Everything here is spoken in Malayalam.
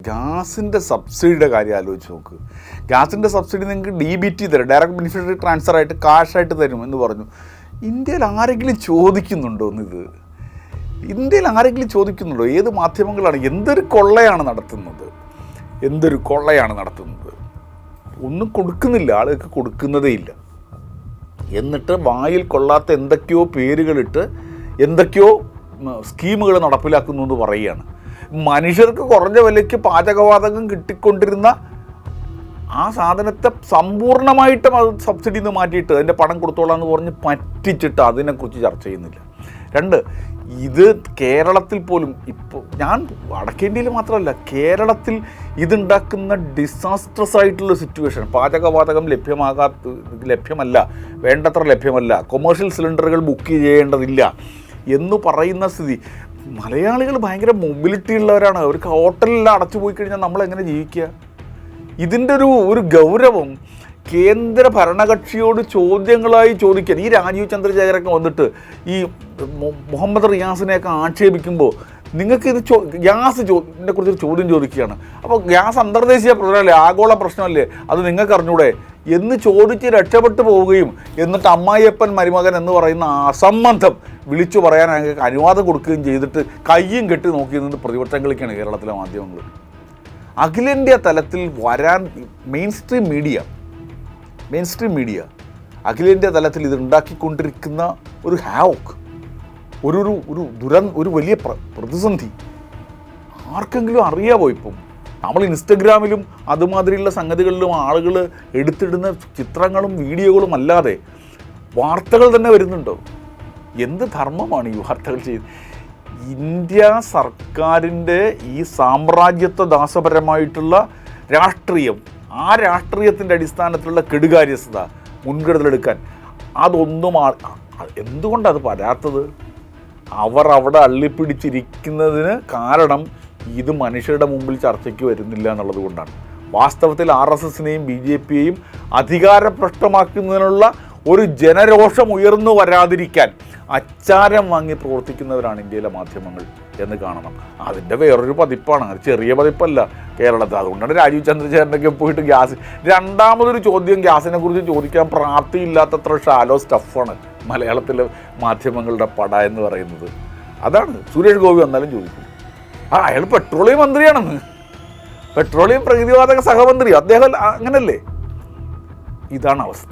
ഗ്യാസിൻ്റെ സബ്സിഡിയുടെ കാര്യം ആലോചിച്ച് നോക്ക്. ഗ്യാസിൻ്റെ സബ്സിഡി നിങ്ങൾക്ക് DBT തരും, ഡയറക്റ്റ് ബെനിഫിഷ്യറി ട്രാൻസ്ഫർ ആയിട്ട് കാശായിട്ട് തരും എന്ന് പറഞ്ഞു. ഇന്ത്യയിൽ ആരെങ്കിലും ചോദിക്കുന്നുണ്ടോ എന്നിത്? ഇന്ത്യയിൽ ആരെങ്കിലും ചോദിക്കുന്നുണ്ടോ? ഏത് മാധ്യമങ്ങളാണ്? എന്തൊരു കൊള്ളയാണ് നടത്തുന്നത്, എന്തൊരു കൊള്ളയാണ് നടത്തുന്നത്. ഒന്നും കൊടുക്കുന്നില്ല, ആളുകൾക്ക് കൊടുക്കുന്നതേ ഇല്ല. എന്നിട്ട് വായിൽ കൊള്ളാത്ത എന്തൊക്കെയോ പേരുകളിട്ട് എന്തൊക്കെയോ സ്കീമുകൾ നടപ്പിലാക്കുന്നു എന്ന് പറയുകയാണ്. മനുഷ്യർക്ക് കുറഞ്ഞ വിലയ്ക്ക് പാചകവാതകം കിട്ടിക്കൊണ്ടിരുന്ന ആ സാധനത്തെ സമ്പൂർണ്ണമായിട്ടും അത് സബ്സിഡിയിൽ നിന്ന് മാറ്റിയിട്ട് അതിൻ്റെ പണം കൊടുത്തോളാം എന്ന് പറഞ്ഞ് പറ്റിച്ചിട്ട് അതിനെക്കുറിച്ച് ചർച്ച ചെയ്യുന്നില്ല. രണ്ട്, ഇത് കേരളത്തിൽ പോലും ഇപ്പോൾ ഞാൻ വടക്കേ ഇന്ത്യയിൽ മാത്രമല്ല കേരളത്തിൽ ഇതുണ്ടാക്കുന്ന ഡിസാസ്ട്രസ് ആയിട്ടുള്ള സിറ്റുവേഷൻ, പാചകവാതകം ലഭ്യമല്ല, വേണ്ടത്ര ലഭ്യമല്ല, കൊമേഴ്ഷ്യൽ സിലിണ്ടറുകൾ ബുക്ക് ചെയ്യേണ്ടതില്ല എന്ന് പറയുന്ന സ്ഥിതി. മലയാളികൾ ഭയങ്കര മൊബിലിറ്റി ഉള്ളവരാണ്. അവർക്ക് ഹോട്ടലിൽ അടച്ചു പോയി കഴിഞ്ഞാൽ നമ്മളെങ്ങനെ ജീവിക്കുക? ഇതിൻ്റെ ഒരു ഗൗരവം കേന്ദ്ര ഭരണകക്ഷിയോട് ചോദ്യങ്ങളായി ചോദിക്കാൻ ഈ രാജീവ് ചന്ദ്രശേഖരൊക്കെ വന്നിട്ട് ഈ മുഹമ്മദ് റിയാസിനെയൊക്കെ ആക്ഷേപിക്കുമ്പോൾ നിങ്ങൾക്കിത് ഗ്യാസിനെ കുറിച്ചൊരു ചോദ്യം ചോദിക്കുകയാണ്. അപ്പോൾ ഗ്യാസ് അന്തർദേശീയ പ്രശ്നമല്ലേ, ആഗോള പ്രശ്നമല്ലേ, അത് നിങ്ങൾക്ക് അറിഞ്ഞൂടെ എന്ന് ചോദിച്ച് രക്ഷപ്പെട്ടു പോവുകയും എന്നിട്ട് അമ്മായിയപ്പൻ മരുമകൻ എന്ന് പറയുന്ന അസംബന്ധം വിളിച്ചു പറയാൻ ഞങ്ങൾക്ക് അനുവാദം കൊടുക്കുകയും ചെയ്തിട്ട് കയ്യും കെട്ടി നോക്കി നിന്ന് പ്രതിപക്ഷങ്ങളിലേക്കാണ് കേരളത്തിലെ മാധ്യമങ്ങൾ. അഖിലേന്ത്യാ തലത്തിൽ വരാൻ മെയിൻ സ്ട്രീം മീഡിയ അഖിലേന്ത്യാ തലത്തിൽ ഇത് ഉണ്ടാക്കിക്കൊണ്ടിരിക്കുന്ന ഒരു ഹാവോക്ക്, ഒരു വലിയ പ്രതിസന്ധി ആർക്കെങ്കിലും അറിയാമോ? ഇപ്പം നമ്മൾ ഇൻസ്റ്റഗ്രാമിലും അതുമാതിരിയുള്ള സംഗതികളിലും ആളുകൾ എടുത്തിടുന്ന ചിത്രങ്ങളും വീഡിയോകളും അല്ലാതെ വാർത്തകൾ തന്നെ വരുന്നുണ്ടോ? എന്ത് ധർമ്മമാണ് ഈ വാർത്തകൾ ചെയ്യുന്നത്? ഇന്ത്യ സർക്കാരിൻ്റെ ഈ സാമ്രാജ്യത്വ ദാസപരമായിട്ടുള്ള രാഷ്ട്രീയം, ആ രാഷ്ട്രീയത്തിൻ്റെ അടിസ്ഥാനത്തിലുള്ള കെടുകാര്യസ്ഥത, മുൻകരുതലെടുക്കാൻ അതൊന്നും എന്തുകൊണ്ടത് വരാത്തത്? അവർ അവിടെ അള്ളിപ്പിടിച്ചിരിക്കുന്നതിന് കാരണം ഇത് മനുഷ്യരുടെ മുമ്പിൽ ചർച്ചയ്ക്ക് വരുന്നില്ല എന്നുള്ളത് കൊണ്ടാണ്. വാസ്തവത്തിൽ RSSനെയും BJPയെയും അധികാരഭ്രഷ്ടമാക്കുന്നതിനുള്ള ഒരു ജനരോഷം ഉയർന്നു വരാതിരിക്കാൻ അച്ചാരം വാങ്ങി പ്രവർത്തിക്കുന്നവരാണ് ഇന്ത്യയിലെ മാധ്യമങ്ങൾ എന്ന് കാണണം. അതിൻ്റെ വേറൊരു പതിപ്പാണ്, ചെറിയ പതിപ്പല്ല കേരളത്തിൽ. അതുകൊണ്ടാണ് രാജീവ് ചന്ദ്രശേഖരനൊക്കെ പോയിട്ട് രണ്ടാമതൊരു ചോദ്യം ഗ്യാസിനെ കുറിച്ച് ചോദിക്കാൻ പ്രാപ്തിയില്ലാത്തത്ര ഷാലോ സ്റ്റഫാണ് മലയാളത്തിലെ മാധ്യമങ്ങളുടെ പട എന്ന് പറയുന്നത്. അതാണ് സുരേഷ് ഗോപി വന്നാലും ചോദിക്കും, അയാൾ പെട്രോളിയം മന്ത്രിയാണെന്ന്, പെട്രോളിയം പ്രകൃതിവാതക സഹമന്ത്രി, അദ്ദേഹം അങ്ങനല്ലേ? ഇതാണ് അവസ്ഥ.